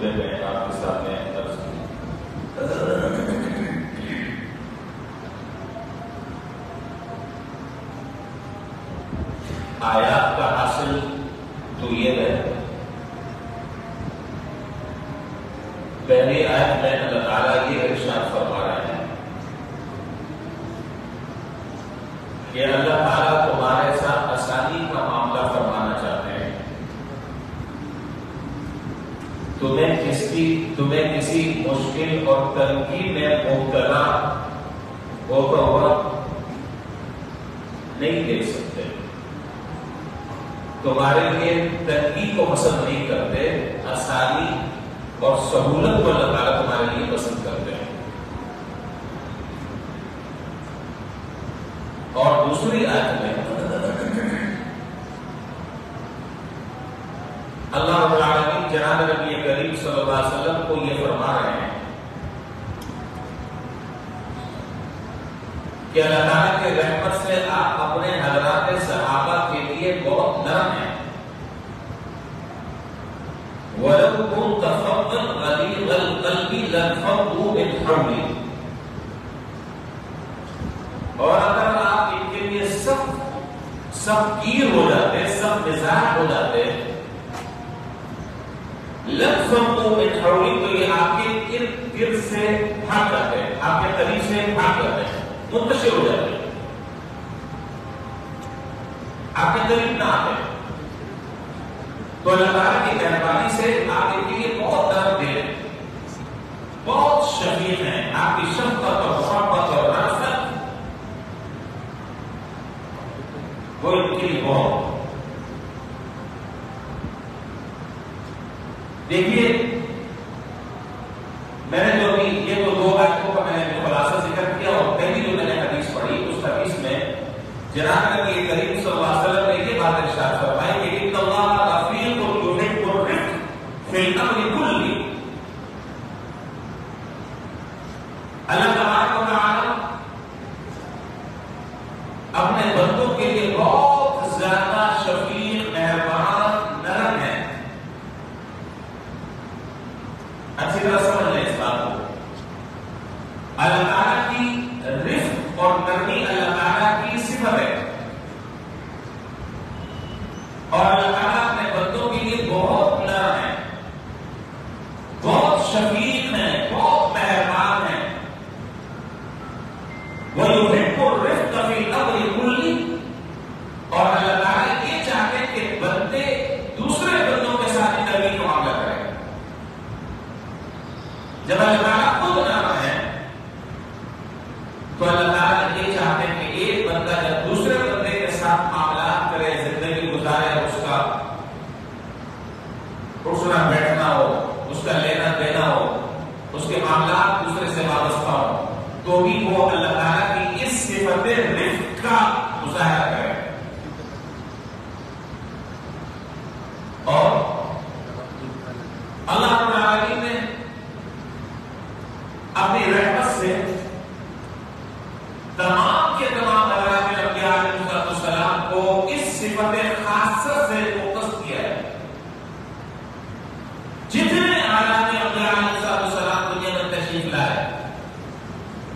گزرے میں آپ کے سامنے عرض کی۔ آیات کا حاصل تو یہ ہے، پہلی آیت میں اللہ تعالیٰ یہ ارشاد فرما رہے ہیں کہ اللہ تعالیٰ تمہارے ساتھ آسانی کا معاملہ فرمانا چاہتے ہیں، تمہیں کسی مشکل اور تنگی میں مبتلا ہوتا ہوا نہیں دیکھ سکتے، تمہارے لیے تنگی کو پسند نہیں کرتے، آسانی اور سہولت کو اللہ تعالیٰ تمہارے لیے پسند کرتے ہیں۔ اور دوسری آیت میں اللہ رب العالمین جناب نبی کریم صلی اللہ علیہ وسلم کو یہ فرما رہے ہیں کہ اللہ تعالیٰ کے رحمت سے آپ اپنے حضرات صحابہ کے لیے بہت نرم ہیں۔ وَلَوْ كُنْتَ فَظًّا غَلِيظَ الْقَلْبِ لَانفَضُّوا مِنْ حَوْلِكَ، اور اگر آپ ان کے لیے سب گیر ہو جاتے، سب مزاج ہو جاتے، لَانفَضُّوا مِنْ حَوْلِكَ، تو یہ آپ کے ارد گرد سے بھاگ جاتے ہیں، آپ کے قریب سے بھاگ جاتے ہیں، منتشر ہو جاتے ہیں، آپ کے قریب نہ آتے۔ تو اللہ تعالیٰ کی مہربانی سے آپ کے لیے بہت نرم دل ہیں، بہت شفیق ہیں، آپ کی شفقت اور محبت اور رأفت وہ ان کے لیے بہت۔ دیکھیے میں نے جو ابھی یہ دو آیتوں کا میں نے خلاصہ ذکر کیا، اور پہلی جو میں نے حدیث پڑھی اس حدیث میں جناب نبی کریم صلی اللہ علیہ وسلم نے یہ بات ارشاد فرمائی کہ ان اللہ رفیق یحب الرفق فی الامر کلہ، اللہ تبارک و تعالی اپنے بندوں کے لیے بہت زیادہ شفیق، مہربان، نرم ہے۔ اچھی طرح سمجھ لیں اس بات کو، اللہ تعالیٰ کی رفق اور نرمی اللہ تعالیٰ کی صفت ہے، اور اللہ تعالیٰ اپنے بندوں کے لیے بہت نرم ہے، بہت شفیق ہے، بہت مہربان ہے۔ وَيُحِبُّ الرِّفْقَ فِي الْأَمْرِ كُلِّهِ، اور اللہ تعالیٰ یہ چاہتے ہیں کہ بندے دوسرے بندوں کے ساتھ نرمی کا معاملہ کریں۔ جب اللہ تعالیٰ خود نرم ہے تو اللہ تعالیٰ یہ چاہتے ہیں کہ ایک بندہ جب دوسرے بندے کے ساتھ معاملات کرے، زندگی گزارے، اس کا اٹھنا بیٹھنا ہو، اس کا لینا دینا ہو، اس کے معاملات دوسرے سے وابستہ ہو، تو بھی وہ اللہ تعالیٰ کی اس صفت رفق کا مظاہرہ کرے۔ اور اللہ رب العالمین نے اپنی رحمت سے تمام کے تمام انبیاء علیہ السلام کو اس صفت خاصہ سے مختص کیا ہے۔ جتنے انبیاء علیہ السلام دنیا میں تشریف لائے،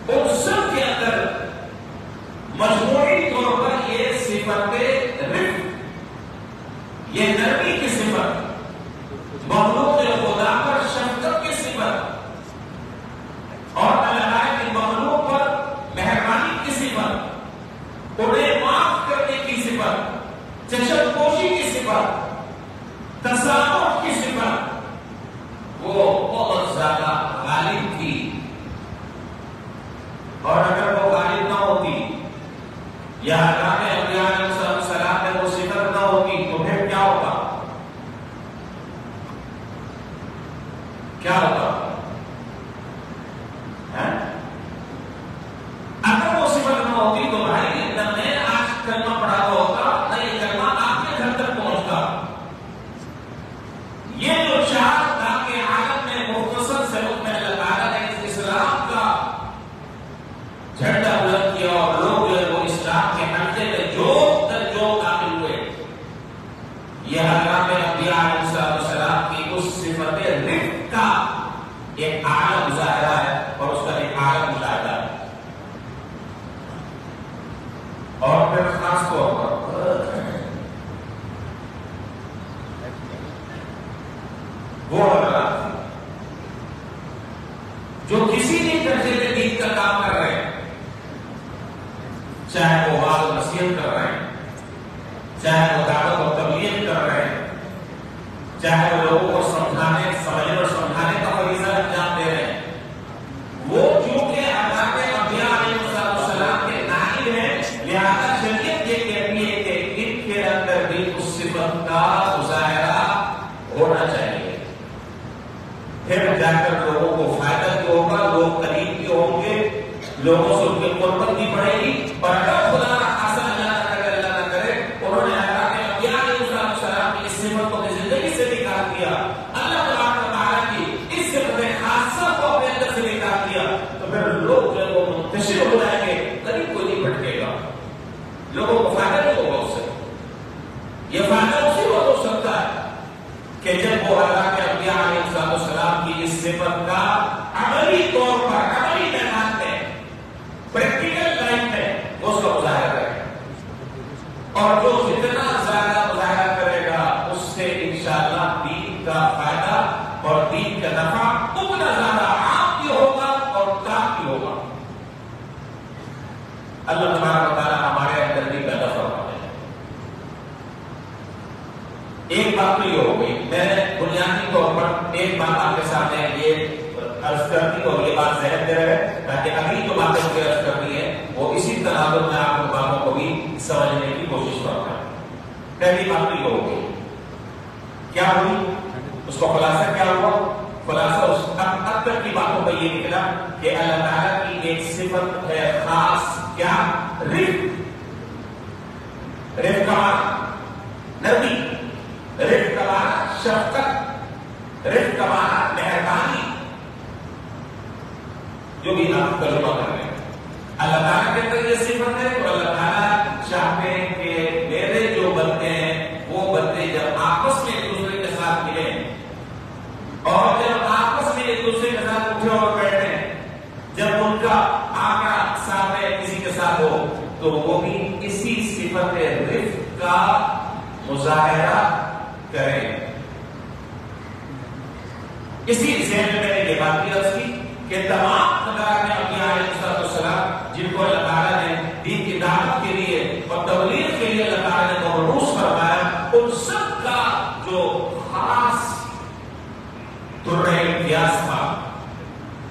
ان سب کے اندر مجموعی طور پر یہ صفت رفق، یہ نرمی کی صفت، مخلوق خدا پر شفقت کی صفت، اور اللہ کی مخلوق پر مہربانی کی صفت، انہیں معاف کرنے کی صفت، چشم پوشی کی صفت، تسامح کی صفت، وہ بہت زیادہ غالب تھی۔ اور اگر وہ غالب نہ ہوتی یا حضرات انبیاء علیہ السلام میں وہ صفت نہ ہوتی تو پھر کیا ہوتا؟ کیا ہوتا؟ اگر وہ صفت نہ ہوتی تو بھائی نہ میں آج کلمہ پڑھا ہوتا، نہ یہ کلمہ آپ کے گھر تک پہنچتا۔ یہ جو چار تھا کہ عالم میں مختصر سے میں اللہ تعالیٰ نے اس اسلام کا جھنڈا بلند کیا، اور لوگ جو ہے وہ اسلام کے حلقے میں جو داخل ہوئے، یہ حضرات انبیاء علیہ السلام کی اس صفت رفق کا ایک اعلیٰ مظاہرہ ہے اور اس کا ایک اعلیٰ مشاہدہ ہے. اور پھر خاص طور پر وہ حضرات جو کسی بھی درجے میں دین کا کام کر رہے ہیں، چاہے وہ وعظ و نصیحت کر رہے ہیں، چاہے وہ دعوت و تبلیغ کر رہے ہیں، چاہے وہ لوگوں کو سمجھانے اور سمجھانے کا فریضہ انجام دے رہے ہیں، وہ چونکہ اللہ کے انبیاء علیہ السلام کے نائب ہیں، لہذا شریعت یہ کہتی ہے کہ ان کے اندر بھی اس صفت کا مظاہرہ ہونا چاہیے. پھر جا کر لوگوں کو فائدہ بھی ہوگا، لوگ قریب بھی ہوں گے، لوگوں سے ان کی قربت بھی بڑھے گی. اور اگر خدا اللہ نہ کرے انہوں نے اللہ کے انبیاء علیہ السلام کی اس صفت کو اپنی زندگی سے نکال دیا، اللہ تبارک و تعالیٰ کی اس صفت خاصہ کو اپنے اندر سے نکال دیا، تو پھر لوگ جو ہے وہ منتشر ہو جائیں گے، قریب کوئی نہیں بھٹکے گا، لوگوں کو فائدہ نہیں ہوگا اس سے. یہ فائدہ اسی وقت ہو سکتا ہے کہ جب وہ اللہ کے انبیاء علیہ السلام کی اس صفت کا عملی طور پر، عملی میدان میں، پریکٹیکل لائف میں اس کا مظاہرہ کرے. اور جو جتنا زیادہ مظاہرہ کرے گا اس سے انشاءاللہ دین کا فائدہ اور دین کا نفع اتنا زیادہ عام بھی ہوگا اور کام بھی ہوگا. اللہ تبارک و تعالیٰ ہمارے اندر بھی پیدا فرمائے. ایک بات تو یہ ہو گئی، میں نے بنیادی طور پر ایک بات آپ کے سامنے یہ عرض کرتی اور یہ بات ذہن میں رہے تاکہ اگلی جو باتیں مجھے عرض کرنی ہے وہ اسی تناظر میں آپ کو باتوں کو بھی سمجھنے کی کوشش کرتا ہوں. پہلی بات تو یہ ہو گئی، کیا ہوئی اس کو خلاصہ کیا ہوا؟ خلاصہ اس اب تک کی باتوں کا یہ نکلا کہ اللہ تعالیٰ کی ایک صفت ہے خاص، کیا؟ رفق. رفق کا معنی نرمی، رفق کا معنی شفقت، رفق کا معنی مہربانی. جو بھی آپ ترجمہ کر رہے ہیں اللہ تعالیٰ کے اندر یہ صفت ہے، تو اللہ تعالیٰ چاہتے ہیں کہ میرے جو بندے ہیں وہ بندے جب آپس میں ایک دوسرے کے ساتھ ملیں اور جب آپس میں ایک دوسرے کے ساتھ اٹھے اور بیٹھے، جب ان کا آقا سامنے کسی کے ساتھ ہو تو وہ بھی اسی صفت رفق کا مظاہرہ کریں. اسی ذہن میں میں نے یہ بات کی عرض کی کہ تمام خدا کے انبیاء علیہ السلام جن کو اللہ تعالیٰ نے دین کی دعوت کے لیے اور تبلیغ کے لیے اللہ تعالیٰ نے مبعوث فرمایا، ان سب کا جو خاص درہ امتیاز تھا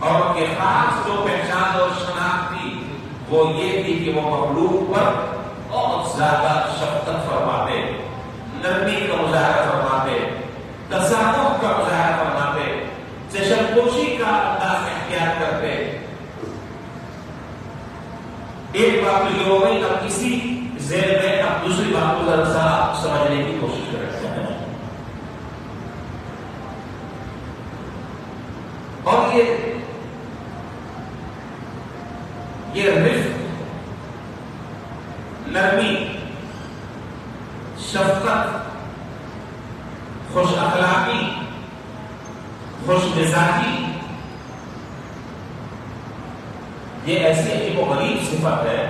اور ان کی خاص جو پہچان اور شناخت تھی وہ یہ تھی کہ وہ مخلوق پر بہت زیادہ شفقت فرماتے، نرمی کا مظاہرہ فرماتے، تصادق کا مظاہرہ فرماتے، چشم پوشی کا انداز اختیار کرتے. ایک بات تو یہ ہو گئی، اب اسی ذیل میں اب دوسری بات کو ذرا سا سمجھنے کی کوشش کرتے ہیں. اور یہ رفق، نرمی، شفقت، خوش اخلاقی، خوش مزاجی، یہ ایسی عجیب و غریب صفت ہے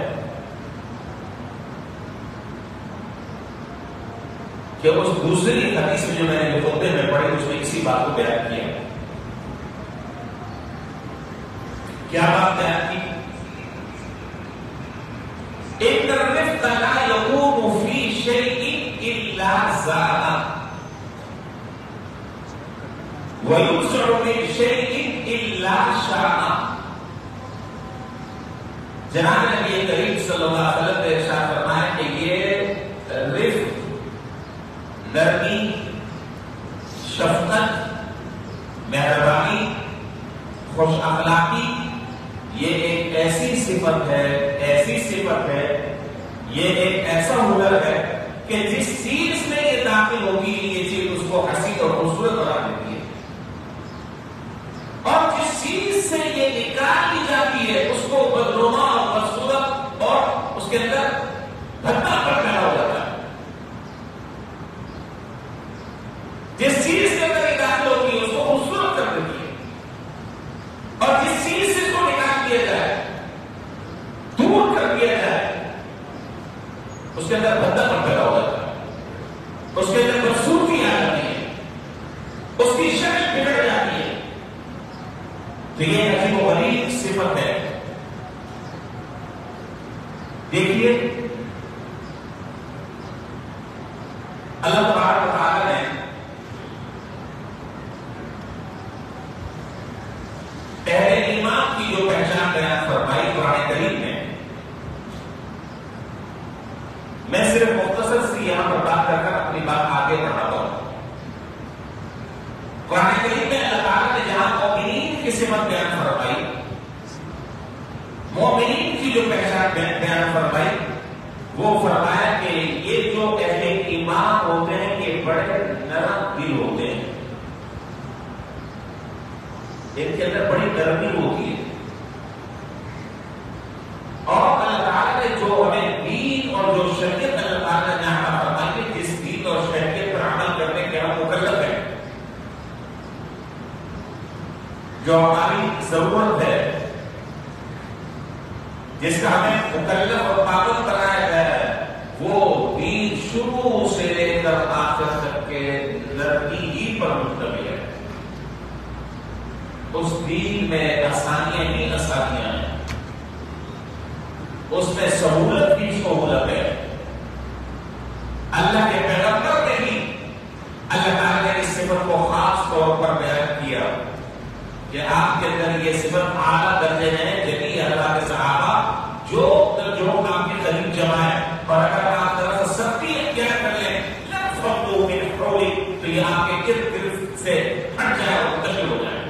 کہ اس دوسری حدیث میں جو میں نے خطبے میں پڑھی اس میں اسی بات کو بیان کیا. کیا بات بیان کی؟ ان الرفق لا يقوم في شيء الا زانه وينزع من شيء الا شانه. جناب نبی کریم صلی اللہ علیہ وسلم نے ارشاد فرمایا کہ یہ رفق، نرمی، شفقت، مہربانی، خوش اخلاقی، یہ ایک ایسی صفت ہے، یہ ایک ایسا ہنر ہے کہ جس چیز میں یہ داخل ہوگی یہ چیز اس کو حسین اور خوبصورت بنا دیتی ہے، اور جس چیز سے یہ نکال دی جاتی ہے اس کو بدنما اور بدصورت اور اس کے اندر بھٹا پیدا ہو جاتا ہے. جس چیز کے اندر یہ داخل ہوگی اس کو خوبصورت کر دیتی ہے. تو یہ عجیب و غریب صفت ہے. دیکھیے اللہ تبارک و تعالی نے اہل ایمان کی جو پہچان بیان فرمائی قرآن کریم میں، میں صرف مختصر سی یہاں پر بات کر کر اپنی بات آگے بڑھاتا ہوں. قرآن کریم میں اللہ تعالیٰ نے جہاں مومنین کی صفت بیان فرمائی، مومنین کی جو پہچان بیان فرمائی، وہ فرمایا کہ یہ جو اہل ایمان ہوتے ہیں یہ بڑے نرم دل ہوتے ہیں، ان کے اندر بڑی نرمی ہوتی ہے. اور اللہ تعالیٰ نے جو ہمیں دین اور جو شریعت اللہ تعالیٰ نے یہاں فرمائی ہے، جس دین اور شریعت پر عمل کرنے کے ہم مکلف ہیں، جو ہماری ضرورت ہے، جس کا ہمیں مکلف اور پابند بنایا گیا ہے، وہ دین شروع سے لے کر آخر تک کے نرمی ہی پر مشتمل ہے. اس دین میں آسانیاں ہی آسانیاں ہیں، اس میں سہولت بھی سہولت ہے. اللہ کے پیغمبر نے بھی اللہ تعالیٰ نے اس صفت کو خاص طور پر بیان کیا کہ آپ کے اندر یہ صفت اعلیٰ درجے ہے. جبھی اللہ کے صحابہ جو آپ کے قریب جمع ہے، اور اگر آپ ذرا سا سختی اختیار کر لیں تو یہ آپ کے ارد گرد سے ہٹ جائے اور منتقل ہو جائے.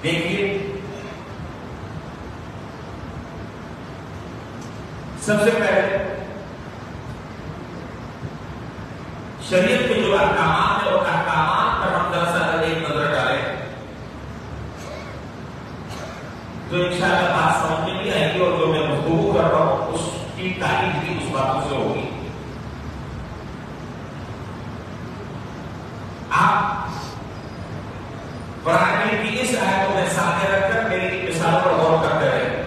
دیکھیے سب سے پہلے شریعت کے جو احکامات ہیں، اور احکامات پر ہم دراصل ایک نظر ڈالیں تو انشاءاللہ بات سمجھ میں نہیں آئے گی، اور جو میں گفتگو کر رہا ہوں اس کی تائید بھی اس باتوں سے ہوگی. آپ قرآن کی اس آیت کو میں سامنے رکھ کر میری مثال پر غور کرتے رہے.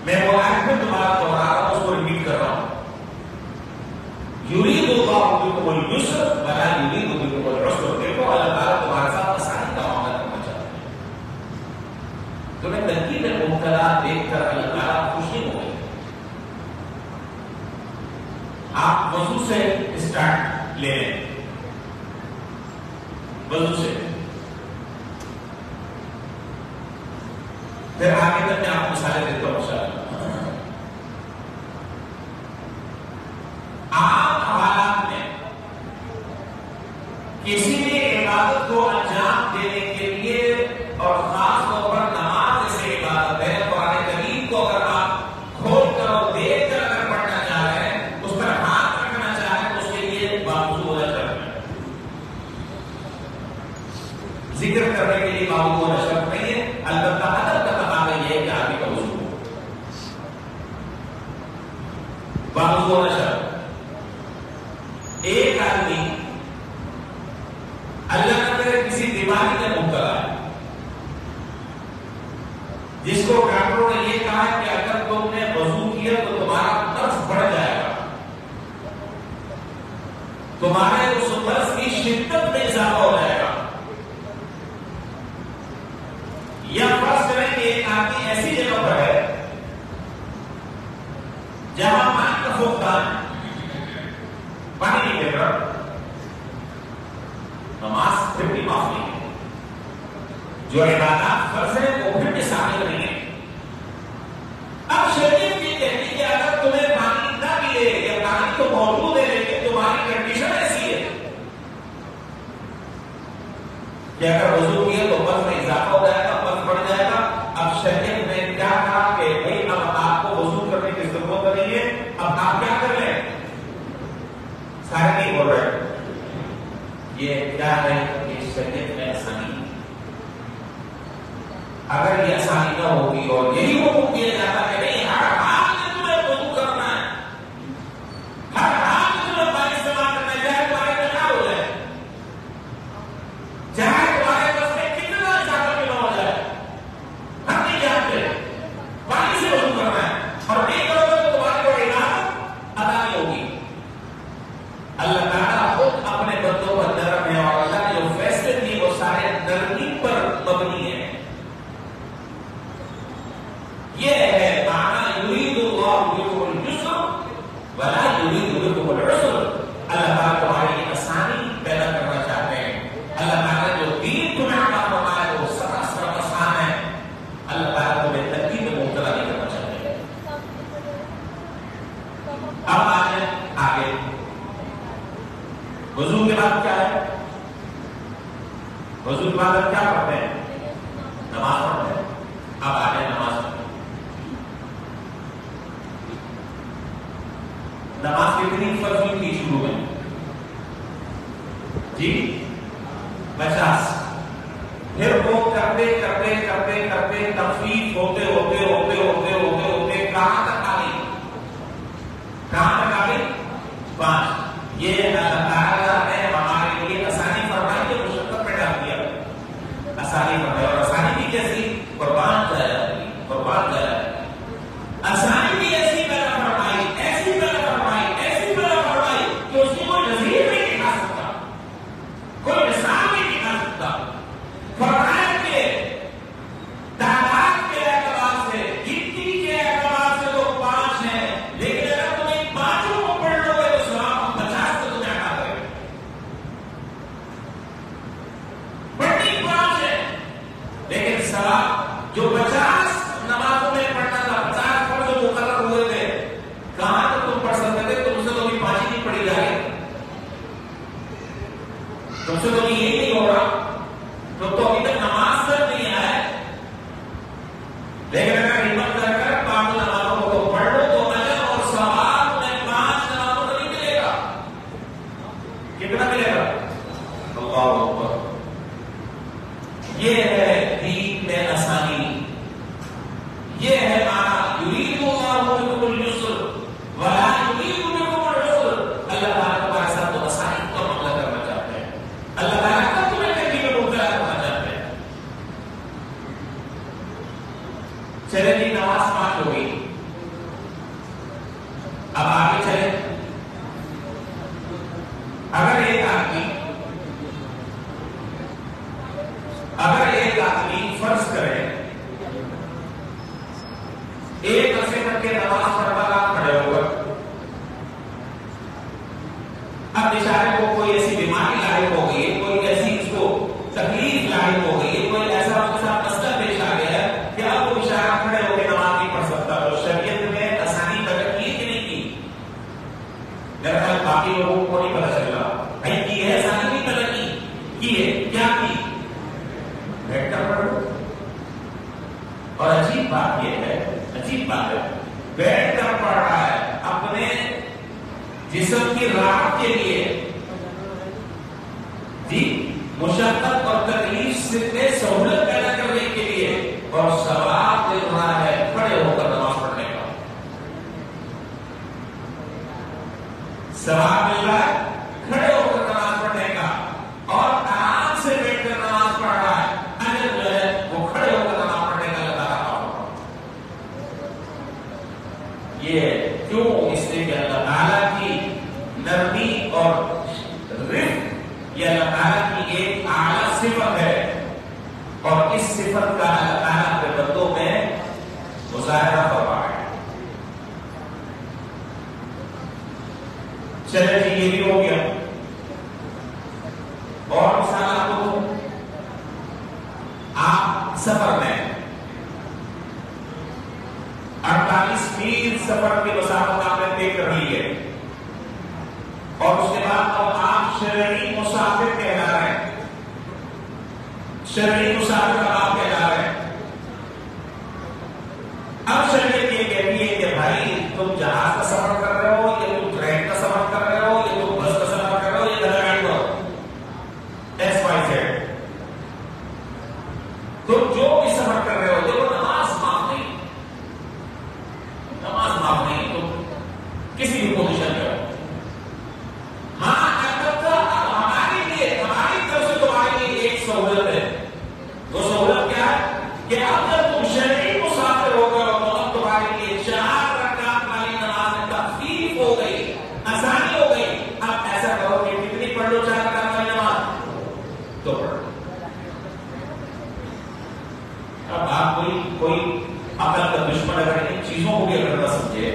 میں وہ آیت میں دوبارہ دوہرا رہا ہوں، اس کو ریپیٹ کر رہا ہوں. یرید اللہ بکم الیسر ولا یرید بکم العسر. دیکھو اللہ تعالیٰ تمہارے ساتھ آسانی کا معاملہ کرنا چاہتے ہیں. تمہیں تنقید میں مبتلا دیکھ کر اللہ تعالیٰ خوش نہیں ہو گئے. آپ وضو سے اسٹارٹ لے لیں، وضو سے، پھر آگے تک میں آپ کو مثالیں دیتا ہوں انشاءاللہ. عام حالات میں کسی بھی عبادت کو انجام دینے کے لیے، اور خاص طور پر نماز ایسی عبادت ہے، قرآن کریم کو اگر آپ کھول کر اور دیکھ کر اگر پڑھنا چاہ رہے ہیں، اس پر ہاتھ رکھنا چاہ رہے ہیں، تو اس کے لیے باوضو ہونا چاہیے. ذکر کرنے کے لیے باوضو ہونا شرط نہیں ہے، البتہ ادب کا تقاضا یہ ہے کہ آدمی کا وضو ہو. باوضو ہونا شرط. ایک آدمی اللہ نہ کرے کسی بیماری میں مبتلا ہے، جس کو ڈاکٹروں نے یہ کہا ہے کہ اگر تم نے وضو کیا تو تمہارا قرض بڑھ جائے گا، تمہارے اس قرض کی شدت میں اضافہ ہو جائے گا. یا فرض کریں کہ ایک آدمی ایسی جگہ پر ہے جہاں پانی کا فقدان، پانی نہیں مل رہا، نماز پھر بھی معاف نہیں ہے، جو عبادات فرض ہے وہ پھر بھی شامل نہیں ہے. اب شریعت یہ کہتی ہے کہ اگر تمہیں پانی نہ ملے یا پانی تو موجود ہے لیکن تمہاری کنڈیشن ایسی ہے کہ اگر وضو کیا تو قرض میں اضافہ ہو جائے گا، قرض بڑھ جائے گا. اب شریعت نے کیا کہا کہ بھائی اب آپ کو وضو کرنے کی ضرورت نہیں ہے، اب آپ کیا کر لیں؟ سارے نہیں بول رہے. یہ کیا ہے؟ یہ شریعت میں آسانی. اگر یہ آسانی نہ ہوگی اور یہی حکم دیا جاتا کہ نہیں ہر حال میں تمہیں وضو کرنا ہے، ہر حال میں تمہیں پانی استعمال کرنا ہے، چاہے تمہارے میں نہ ہو جائے، چاہے تمہارے پاس میں کتنا زیادہ بھی نہ ہو جائے، ہم نہیں جانتے پانی سے وضو کرنا ہے، اور نہیں کرو گے تو تمہاری کوئی عبادت ادا نہیں ہوگی. اللہ تعالیٰ خود اپنے بندوں پر نرم ہے، اور اللہ نے جو فیصلے دیے وہ سارے وضو کے بعد کیا ہے؟ وضو کے بعد ہم کیا پڑھتے ہیں؟ نماز پڑھتے ہیں. اب آ جائیں نماز پڑھتے. نماز کتنی فرض ہوئی تھی شروع میں؟ جی 50. پھر وہ کرتے کرتے کرتے کرتے تخفیف ہوتے ہوتے ہوتے ہوتے ہوتے ہوتے کہاں تک آ گئی؟ کہاں تک آ گئی؟ 5. یہ اللہ تعالیٰ نے ہمارے لیے آسانی فرمائی تو مشقت میں ڈال دیا. آسانی فرمائی اور آسانی بھی کیسی؟ قربان جایا قربان جایا. آسانی بھی ایسی پیدا فرمائی ایسی پیدا فرمائی ایسی پیدا فرمائی کہ اس کی کوئی نظیر نہیں دکھا سکتا, کوئی مثال نہیں دکھا سکتا. فرمایا کہ تعداد کے اعتبار سے گنتی کے اعتبار سے تو 5 ہیں, لیکن اگر تم ان 5 کو پڑھ لو گے تو ثواب 50 سے تمہیں عطا کرے گا. پڑھنی 5 ہے لیکن ثواب جو 50 نمازوں میں پڑھنا تھا, 50 فرض جو مقرر ہوئے تھے, کہاں تک تم پڑھ سکتے تھے؟ تم سے تو ابھی 5 ہی نہیں پڑھی جا رہی, تم سے تو ابھی یہی نہیں ہو رہا, تو ابھی تک نماز تک نہیں آئے. لیکن اگر ہمت کر کر 5 نمازوں کو پڑھ لو تو اجر اور ثواب میں 5 نمازوں کا نہیں ملے گا. کتنا ملے گا؟ اللہ اکبر. یہ ہے دین میں آسانی, یہ ہے معنی یرید اللہ بکم اليسر ولا یرید بکم العسر. اللہ تعالیٰ تمہارے ساتھ تو آسانی کا معاملہ کرنا چاہتے ہیں, اللہ تعالیٰ کا تمہیں کبھی میں مبتلا کرنا چاہتے ہیں. چلے جی نماز 5 ہو گئی, اب آگے چلے. اگر ایک آدمی فرض کرے ایک عرصے تک کے نماز پڑھتا رہا کھڑے ہو کر, اب بیچارے کو کوئی ایسی بیماری لاحق ہو گئی ہے, کوئی ایسی اس کو تکلیف لاحق ہو گئی ہے, کوئی ایسا اس کے ساتھ مسئلہ پیش آ گیا ہے کہ اب وہ بیچارہ کھڑے ہو کے نماز نہیں پڑھ سکتا. تو شریعت میں آسانی پیدا کی کہ نہیں کی؟ میرا خیال باقی لوگوں کو نہیں پتا چل رہا. بھائی کی ہے آسانی نہیں پیدا کی ہے. کیا کی؟ بیٹھ کر پڑھو. اور عجیب بات یہ ہے, عجیب بات ہے, بیٹھ کر پڑھ رہا ہے اپنے جسم کی راحت کے لیے, جی مشقت اور تکلیف سے سہولت پیدا کرنے کے لیے, اور ثواب مل رہا ہے کھڑے ہو کر نماز پڑھنے کا. ثواب مل رہا ہے کھڑے ہو کر نماز پڑھنے کا, اور آرام سے بیٹھ کر نماز پڑھ رہا ہے. اجر جو ہے وہ کھڑے ہو کر نماز پڑھنے کا اللہ تعالیٰ. یہ کیوں؟ اس لیے کہ اللہ تعالیٰ کی نرمی اور رفق یہ اللہ تعالیٰ کی ایک اعلیٰ صفت ہے, اور اس صفت کا اللہ تعالیٰ اپنے بندوں میں مظاہرہ فرما ہے. چلے جی یہ بھی ہو گیا. اور مثال آپ کو, آپ سفر میں 48 میل سفر کی مسافت آپ نے طے کر لی ہے, اور اس کے بعد اب آپ شرعی مسافر کہلا رہے ہیں. شرعی مسافر اب آپ کہلا رہے ہیں. اب شریعت یہ کہتی ہے کہ بھائی تم جہاز کا سفر کر رہے ہو, یا تم ٹرین کا سفر کر رہے ہو, یا تم بس کا سفر کر رہے ہو, یا گاڑی کا, XYZ, تم جو بھی سفر کر رہے ہو, دیکھو نماز معاف نہیں, نماز معاف نہیں, تم کسی بھی پوزیشن میں ہو. ہاں البتہ اب ہمارے لیے, ہماری طرف سے تمہارے لیے ایک سہولت ہے. وہ سہولت کیا ہے کہ اب جب تم شرعی مسافر ہو گئے ہو تو اب تمہارے لیے 4 رکعت والی نماز میں تخفیف ہو گئی, آسانی ہو گئی. اب ایسا کرو کہ کتنی پڑھ لو 4 رکعت والی نماز, تو پڑھ لو. اب آپ کوئی عقل کا دشمن اگر ان چیزوں کو بھی اگر نہ سمجھے,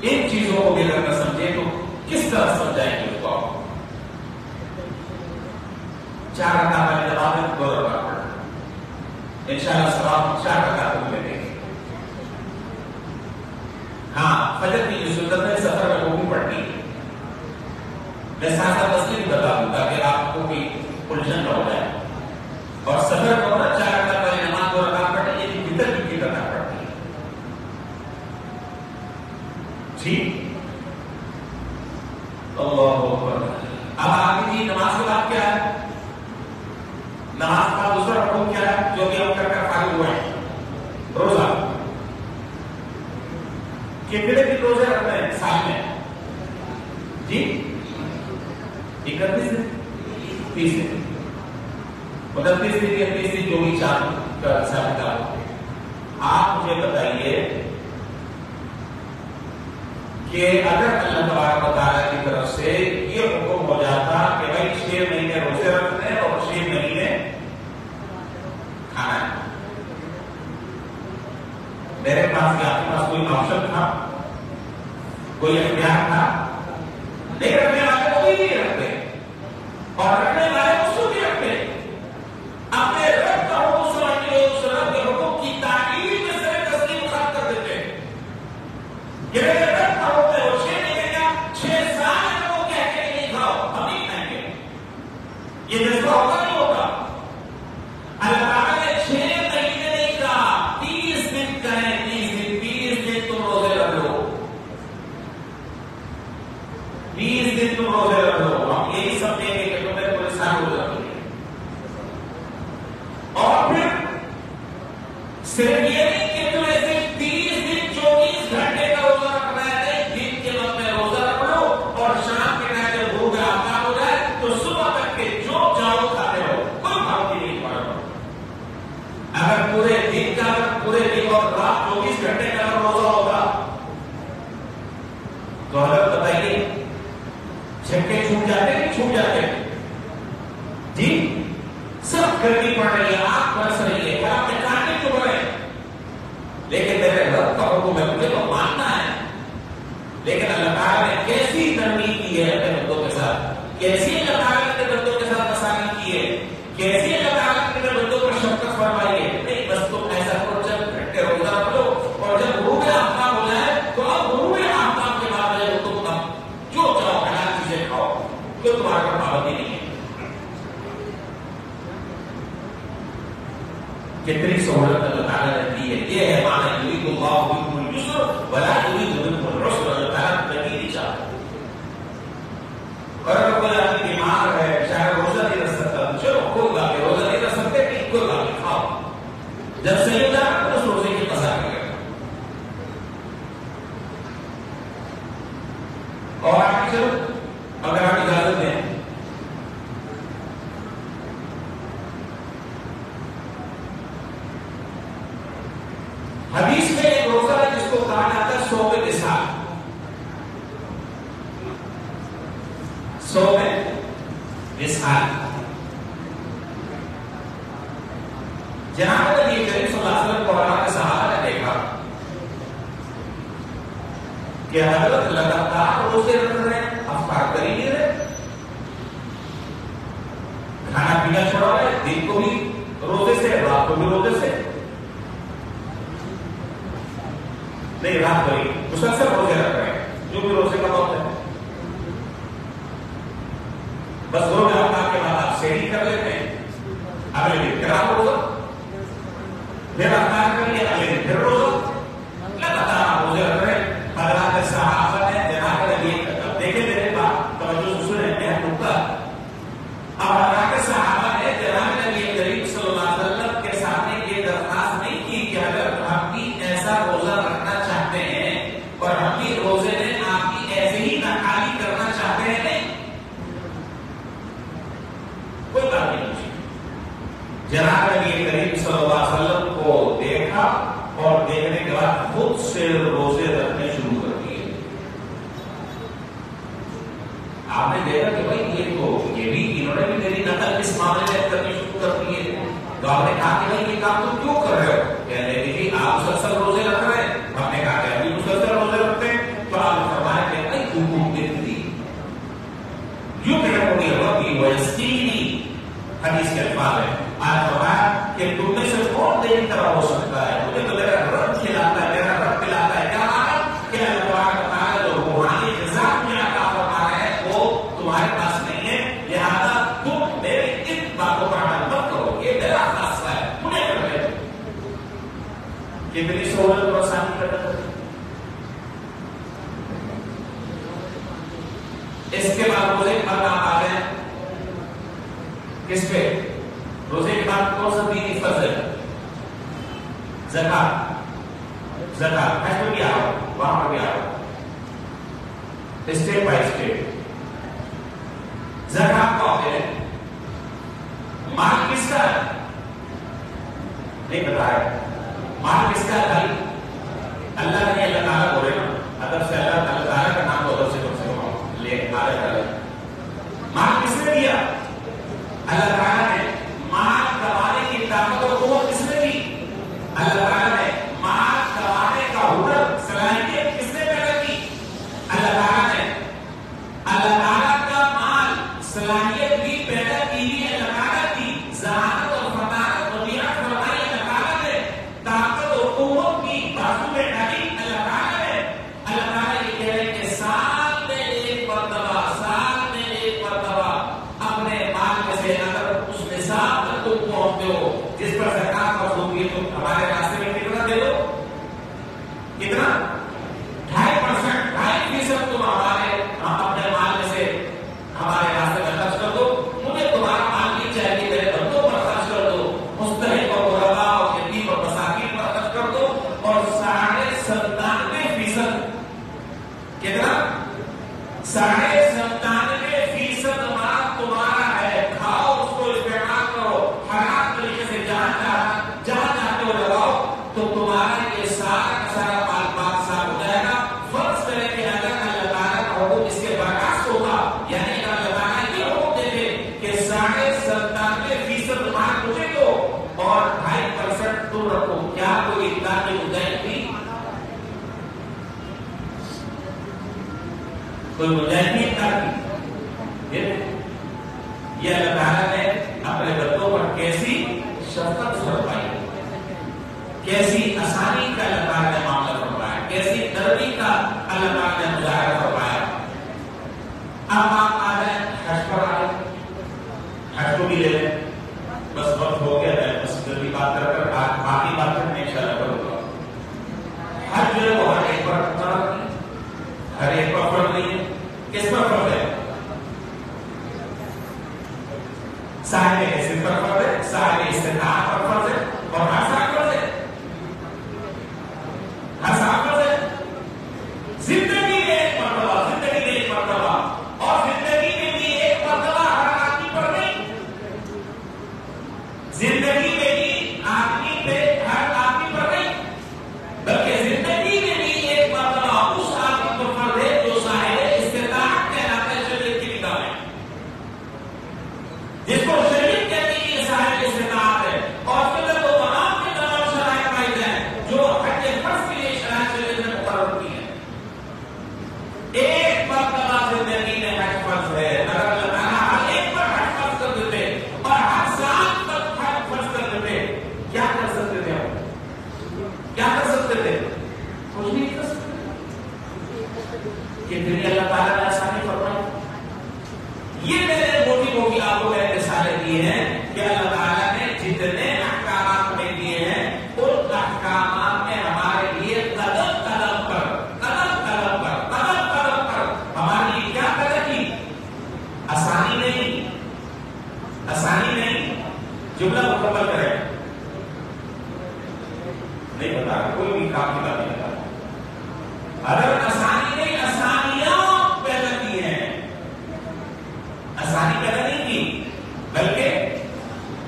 ان چیزوں کو بھی اگر نہ سمجھے, تو کس طرح سمجھائیں گے اس کو؟ آپ 4 رکعت والی نماز میں 2 رکعت پڑھنا, انشاءاللہ ثواب 4 رکعت میں ملے گی. ہاں فجر کی جو سنت ہے سفر میں وہ بھی پڑھنی ہے, میں ساتھ ساتھ تسلیم بتا دوں تاکہ آپ کو بھی الجھن نہ ہو جائے. اور سفر کو نہ 4 رکعت پہلے نماز 2 رکعت پڑھیں، یہ فطر کی کرنا پڑتی ہے. ٹھیک. اللہ اکبر. اب آگے کی نماز کے بعد کیا ہے؟ نماز کا دوسرا حکم کیا ہے جو کہ ہم کر کر فارغ ہوئے ہیں؟ روزہ. کتنے دن روزے رکھتے ہیں سال میں؟ جی 31 دن 30 دن 29 دن یا 30 دن جو بھی چاند کا حساب کتاب. آپ مجھے بتائیے کہ اگر اللہ تبارک و تعالیٰ کی طرف سے یہ حکم ہو جاتا کہ بھائی 6 مہینے روزے رکھنے ہیں اور 6 مہینے کھانا ہے، میرے پاس یا آپ کے پاس کوئی آپشن تھا، کوئی اختیار تھا؟ نہیں. رکھنے والے کو بھی نہیں رکھتے اور رکھنے والے اس کو بھی رکھتے. اپنے رب کا حکم سمجھتے ہو، اس رب کے حکم کی تعلیم میں سے تسلیم خط کر دیتے. یہ میرے رب کا حکم ہے، وہ 6 مہینے کا 6 سال میں وہ کہتے ہیں نہیں کھاؤ، ہم نہیں کھائیں گے. یہ جذبہ ہوگا نہیں ہوگا؟ اللہ تعالیٰ نے 6 مہینے نہیں کہا، 30 دن کہیں. 30 دن تم روزے رکھ لو، 20 دن تم روزے رکھ لو. ہم یہی سمجھیں گے کہ تمہیں کوئی سال روزہ رکھ لو. اور پھر صرف یہ نہیں کہ تم ایسے 30 دن 24 گھنٹے کا روزہ رکھنا ہے، نہیں. دن کے وقت میں روزہ رکھ لو اور شام کے ٹائم جب بھوک آفتاب ہو جائے تو صبح تک کے جو چاہو کھاتے رہو، کوئی پابندی نہیں پڑے. اگر پورے دن اور رات 24 گھنٹے کا روزہ ہوگا تو حضرت بتائیے چھکے چھوٹ جاتے نہیں چھوٹ جاتے؟ جی سب گرمی پڑ رہی ہے، آگ برس رہی ہے، آپ کے کانٹے چبھ رہے ہیں، لیکن میرے رب کا حکم ہے مجھے تو ماننا ہے. لیکن اللہ تعالیٰ نے کیسی ترمیم کی ہے اپنے بندوں کے ساتھ، کیسی اللہ تعالیٰ نے اپنے بندوں کے ساتھ آسانی کی ہے، کیسی اللہ تعالیٰ نے اپنے بندوں پر شفقت فرمائی ہے. نہیں بس تم ایسا کرو، جب گھنٹے روزہ رکھ لو اور جب غروب آفتاب ہو جائے تو اب غروب آفتاب کے بعد تم اب جو چاہو حلال چیزیں کھاؤ، کیوں تمہارے پر پابندی نہیں ہے. کتنی سہولت اللہ تعالیٰ نے دی ہے. یہ ہے معنی یرید اللہ بکم الیسر ولا یرید بکم العسر. اللہ تعالیٰ تنگی نہیں چاہتا. اور اگر کوئی آدمی بیمار ہے، شاید روزہ نہیں رکھ سکتا، چلو کوئی بات نہیں، روزہ نہیں رکھ سکتے نہیں، کوئی بات نہیں، کھاؤ. جب صحیح ہو جائے تو اس روزے کی قضا کرے. اور آگے چلو اگر آپ اجازت دیں، حدیث میں ایک روزہ ہے جس کو کہا جاتا ہے صوم وصال. صوم وصال. جناب نبی کریم صلی اللہ علیہ وسلم کو کے صحابہ نے دیکھا کہ حضرت لگاتار روزے رکھ رہے ہیں، افطار کر ہی نہیں رہے، کھانا پینا چھوڑا رہے، دن کو بھی روزے سے رات کو بھی روزے سے. نہیں رات کو ہی مسلسل روزے رکھ رہے ہیں، جو بھی روزے کا وقت ہے. بس دو ہفتہ کے بعد آپ سحری کر لیتے ہیں، اگلے دن پھر آپ روزہ، پھر افطار کر لیا، اگلے دن پھر روزہ. لگاتار آپ روزے رکھ رہے ہیں. حضرات صحابہ نے جناب نبی دیکھے میرے بات توجہ سے سنیں، اہم نکتہ. اب حضرات صحابہ نے جناب نبی کریم صلی اللہ علیہ وسلم کے سامنے یہ درخواست نہیں کی کہ اگر ہم بھی ایسا روزہ رکھنا چاہتے ہیں اور ہم بھی روزے میں آپ کی ایسے ہی ناکالی کرنا چاہتے ہیں. نہیں، کوئی بات نہیں پوچھی. جناب نبی کریم صلی اللہ علیہ وسلم کو دیکھا اور دیکھنے کے بعد خود سے روزے رکھنے شروع کر دیے. آپ نے دیکھا کہ بھائی یہ بھی انہوں نے بھی میری نقل اس معاملے میں کرنی شروع کر دی ہے. تو آپ نے کہا کہ بھائی یہ کام تم کیوں کر رہے ہو؟ کہنے لگے کہ آپ مسلسل روزے رکھ رہے ہیں. ہم نے کہا کہ ابھی مسلسل روزے رکھتے ہیں. تو آپ نے فرمایا کہ بھائی یوں کہ ربی ویسقینی، حدیث کے الفاظ ہے. آپ فرمایا کہ تم میں سے کون دیر طرح ہو سکتا ہے؟ مجھے تو میرا رب کھلاتا ہے، میرا رب پلاتا ہے. کیا معنی کہ اللہ تبارک و تعالیٰ جو روحانی غذا میں عطا فرما رہا ہے وہ تمہارے پیدا کرتی. اس کے بعد روزے کے بعد آپ آ گئے کس پہ؟ روزے کے بعد کون سا دینی فرض ہے؟ زکات. زکات حج پہ بھی آؤ، وہاں پہ بھی آؤ، اسٹیپ بائی اسٹیپ. زکات کون ہے؟ مال کس کا ہے؟ نہیں بتایا. مال کس کا ہے بھائی؟ اللہ نے، اللہ تعالیٰ بولے نا، ادب سے اللہ تعالیٰ کا نام تو ادب سے کم سے کم لے آگے چلے. مال کس نے دیا؟ اللہ تعالیٰ نے. مال کمانے کی طاقت اور قوت کس نے دی؟ اللہ تعالیٰ نے. مال کمانے کا ہنر، صلاحیت کس نے پیدا کی؟ اللہ تعالیٰ نے. اللہ تعالیٰ کا مال، صلاحیت بھی پیدا کی بھی اللہ تعالیٰ کی. ذہانت اور فطانت طبیعت فرمائی اللہ تعالیٰ نے. طاقت اور قوت کی بازو میں ڈالی اللہ تعالیٰ نے. اللہ تعالیٰ یہ کہہ رہے کہ سال میں ایک مرتبہ اپنے مال میں سے اگر اس نصاب تک تم پہنچتے ہو جس پر زکات فرض ہوتی ہے تو ہمارے راستے میں کتنا دے دو؟ کتنا؟ 2.5%، 2.5% تم اپنے مال میں سے ہمارے راستے میں خرچ کر دو. مجھے تمہارا مال نہیں چاہیے، میرے بندوں پر خرچ کر دو، مستحق اور غربا اور یتیم اور مساکین پر خرچ کر دو. اور 97.5% کتنا؟ 97.5% مال تمہارا ہے. کھاؤ اس کو، استعمال کرو، حرام طریقے سے جہاں چاہتے ہو لگاؤ، تو تمہارا یہ سارا کا سارا مال پاک صاف ہو جائے گا. فرض کریں کہ اگر اللہ تعالیٰ کا حکم اس کے برعکس ہوگا، یعنی اگر اللہ تعالیٰ یہ حکم دیتے کہ 97.5% مال مجھے دو اور 2.5% تم رکھو، کیا کوئی اتنا کی گنجائش تھی؟ کوئی گنجائش نہیں کی. یہ اللہ تعالیٰ نے اپنے بندوں پر کیسی شفقت فرمائی، کیسی آسانی کا اللہ تعالیٰ نے معاملہ فرمایا، کیسی نرمی کا اللہ تعالیٰ نے مظاہرہ فرمایا. اب آپ آ جائیں حج پر، آ جائیں حج کو بھی لے لیں. بس وقت ہو گیا ہے، بس جلدی بات کر باقی بات کرنے انشاءاللہ کروں گا. حج جو ہے وہ ہر ایک پر فرض نہیں، ہر ایک پر فرض نہیں ہے. کس پر فرض ہے؟ صاحب حیثیت پر فرض ہے، صاحب استطاعت پر فرض ہے، اور ہر صاحب فرض ہے. ہر صاحب فرض ہے. زندگی میں ایک مرتبہ، زندگی میں ایک مرتبہ، اور زندگی میں بھی ایک مرتبہ ہر آدمی پر نہیں. زندگی میں بھی آدمی پہ ہر آدمی پر نہیں، بلکہ زندگی میں بھی ایک مرتبہ اس آدمی پر فرض ہے جو صاحب استطاعت کہلاتا ہے شریعت کی کتاب ہے، جس کو شریعت کہتی ہے صاحب استطاعت ہے. اور پھر وہ تمام کے تمام شرائط پائی جائیں جو حج فرض کے لیے شرائط شریعت نے مقرر کی ہے. ایک مرتبہ زندگی میں حج فرض ہے. اگر اللہ تعالیٰ ہر ایک پر حج فرض کر دیتے اور ہر سال تک حج فرض کر دیتے، کیا کر سکتے تھے ہم؟ کیا کر سکتے تھے؟ کچھ نہیں کر سکتے. کتنی اللہ تعالیٰ نے آسانی فرمائی. یہ میرے موٹی موٹی آپ کو میں مثالیں دی ہیں کہ اللہ تعالیٰ نے جتنے احکامات میں دیے ہیں ان احکامات میں ہمارے لیے قدم قدم پر ہمارے لیے کیا پیدا کی؟ آسانی نہیں، آسانی نہیں. جملہ مکمل کریں. نہیں بتا کوئی بھی کام کی بات نہیں بتا. اگر آسانی نہیں، آسانیاں پیدا کی ہیں. آسانی پیدا نہیں کی بلکہ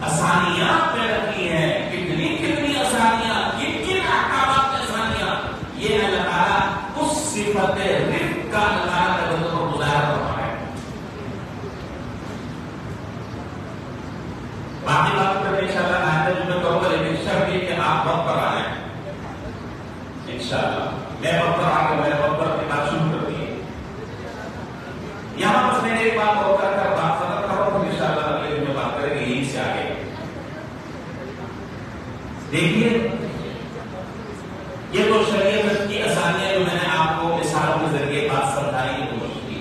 آسانیاں پیدا کی ہیں. کتنی آسانیاں، کن احکامات میں آسانیاں. یہ اللہ تعالیٰ اس صفت رفق کا اللہ تعالیٰ کا بندوں کو مظاہرہ فرما ہے. باقی بات کریں انشاءاللہ آئندہ جو میں کروں گا، لیکن شرط یہ کہ آپ وقت پر آ جائیں انشاءاللہ. میں وقت پر آ کے میرے وقت پر اپنی بات شروع کر دی. یہاں بس میں نے ایک بات اور کر بات ختم کروں تو انشاءاللہ اگلے دن میں بات کریں گے یہیں سے آگے. دیکھیے یہ تو شریعت کی آسانیاں جو میں نے آپ کو مثالوں کے ذریعے بات سمجھانے کی کوشش کی.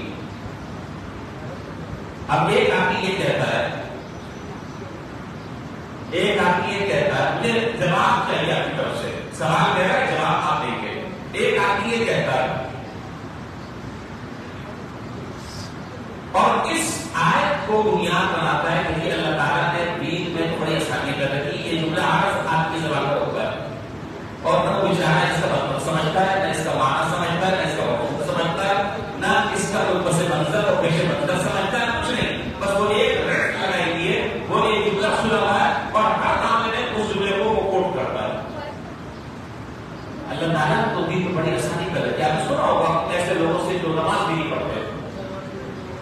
اب ایک آدمی یہ کہتا ہے، ایک آدمی یہ کہتا ہے مجھے جواب چاہیے آپ کی طرف سے. سوال میرا ہے، جواب آپ دیں گے. ایک آدمی یہ کہتا ہے، اور اس آیت کو بنیاد بناتا ہے کہ اللہ تعالیٰ نے دین میں تو بڑی آسانی کر رکھی، یہ جملہ عرض آپ کی زبان پر ہوتا ہے، اور نہ کوئی چاہے اس کا مطلب سمجھتا ہے، نہ اس کا معنی سمجھتا ہے، نہ اس کا مفہوم سمجھتا ہے، نہ اس کا کوئی پس منظر اور پیش منظر سمجھتا ہے، کچھ نہیں، بس وہ ایک رٹ لگائی ہوئی ہے، وہ ایک جملہ سنا ہوا ہے اور ہر معاملے میں اس جملے کو وہ کوٹ کرتا ہے۔ اللہ تعالیٰ تو دین میں بڑی آسانی کر رکھی ہے۔ آپ نے سنا ہوگا ایسے لوگوں سے جو نماز بھی نہیں پڑھتے،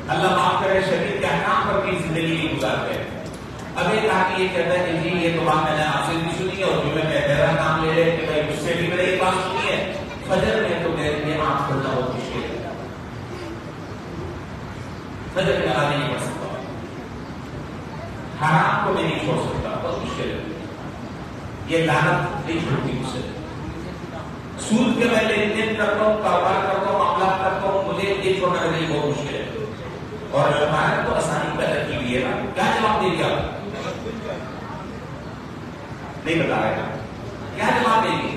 اللہ معاف کرے، شریعت کے احکام پر بھی زندگی نہیں گزارتے۔ اب ایک آدمی یہ کہتا ہے کہ جی یہ تو بات میں نے آپ سے بھی سنی ہے، اور جو میں میرا نام لے لے کہ بھائی مجھ سے بھی میں نے یہ بات سنی ہے، فجر میں تو میرے لیے آنکھ کھولنا بہت مشکل ہے، فجر میں نماز نہیں پڑھ سکتا، حرام کو میں نہیں چھوڑ سکتا، بہت مشکل ہے، یہ لعنت نہیں چھوڑتی مجھ سے، سود کے میں لین دین کرتا ہوں، کاروبار کرتا ہوں، معاملات کرتا ہوں، مجھے یہ چھوڑنا میرے لیے بہت مشکل ہے۔ اور ہمارے تو آسانی پیدا کی ہوئی ہے نا، کیا جواب دے گا؟ نہیں بتا رہے گا، کیا جواب دیں گے؟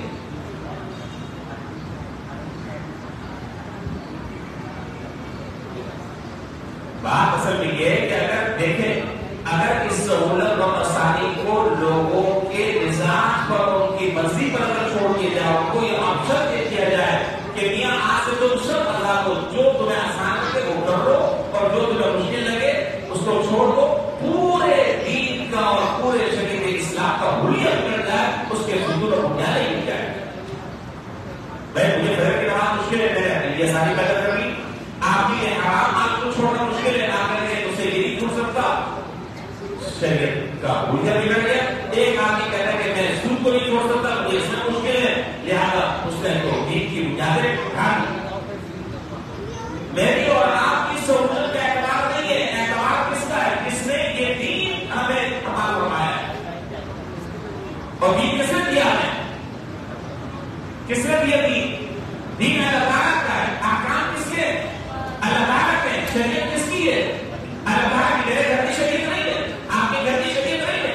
بات اصل میں یہ ہے کہ اگر دیکھیں، اگر اس سہولت اور آسانی کو لوگوں کے مزاج پر، ان کی مرضی پر اگر چھوڑ دیا جائے، ان کو یہ آپشن دے دیا جائے کہ میاں آج سے تم سب اللہ کو، جو تمہیں آسان لگے وہ کر لو، اور جو تمہیں مشکل لگے اس کو چھوڑ دو، پورے دین کا اور پورے شریعت اسلام کا حلیہ بگڑ جائے، اس کے حضور اور بنیادیں ہی مل جائے۔ بھائی مجھے فجر کی نماز مشکل ہے، میں نے یہ ساری پیدا کر لی، آپ بھی حرام مال کو چھوڑنا مشکل ہے، آپ نے اسے یہ نہیں چھوڑ سکتا، شریعت کا حلیہ بگڑ گیا۔ ایک آدمی کہتا ہے کہ میں سود کو نہیں چھوڑ سکتا، مجھے اس میں مشکل ہے، لہذا اس نے تو دین کی بنیادیں اٹھا لی۔ میری اور آپ کی سہولت کا اعتبار نہیں ہے، اعتبار کس کا ہے؟ کس نے یہ دین ہمیں عطا فرمایا ہے، اور دین کس نے دیا ہے؟ کس نے دیا دین؟ دین اللہ تعالیٰ کا ہے، احکام کس کے؟ اللہ تعالیٰ کے، شریعت کس کی ہے؟ اللہ تعالیٰ کی، میرے گھر کی شریعت نہیں ہے، آپ کے گھر کی شریعت نہیں ہے۔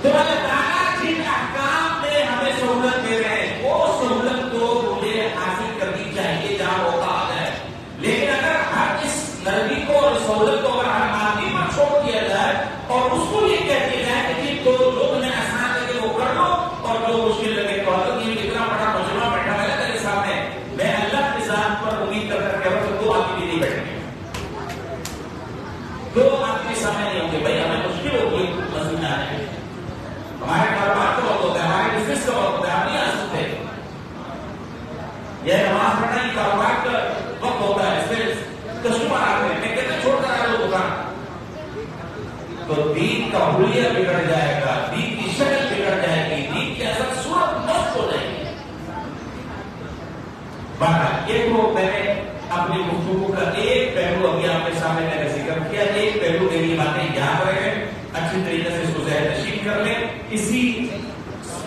تو اللہ تعالیٰ جن احکام میں ہمیں سہولت دے رہے ہیں، وہ سہولت تو مجھے حاصل کرنی چاہیے جہاں موقع آ جائے، لیکن اگر ہر اس نرمی کو اور سہولت کو اگر ہر آدمی پر چھوڑ دیا جائے اور اس کو یہ کہہ دیا جائے کہ جی تو جو تمہیں آسان لگے وہ کر لو اور جو مشکل لگے تو حضرت یہ اتنا بڑا مجمع بیٹھا ہوا ہے میرے سامنے، میں اللہ کی ذات پر امید کر کر کے دو آدمی نہیں بیٹھیں گے، دو آدمی سامنے نہیں ہوں گے، بھائی ہمیں مشکل ہوگی مسجد میں آنے میں، ہمارے کاروبار کا وقت ہوتا ہے، ہمارے بزنس کا وقت ہوتا ہے، ہم نہیں آ سکتے، یہ نماز پڑھنا ہی کاروبار کا وقت ہوتا ہے، اس میں کسٹمر آتے ہیں، میں کہتا چھوڑ کر آ لو دکان، تو دین کا حلیہ بگڑ جائے گا، دین کی شکل بگڑ جائے گی، دین کی اصل صورت مست ہو جائے گی۔ بہرحال یہ تو میں نے اپنی گفتگو کا ایک پہلو ابھی آپ کے سامنے میں نے ذکر کیا، ایک پہلو میری باتیں یاد رہے، اچھی طریقے سے اس کو ذہن نشین کر لیں۔ اسی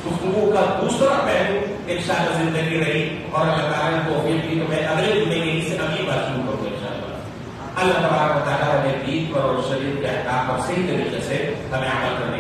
گفتگو کا دوسرا پہلو انشاءاللہ زندگی رہی اور اللہ تعالیٰ نے توفیق دی تو میں اگلے جمعے کے سے اگلی بات شروع کروں انشاءاللہ۔ اللہ تبارک و تعالیٰ ہمیں دین پر اور شریعت کے احکام پر صحیح طریقے سے ہمیں عمل کرنا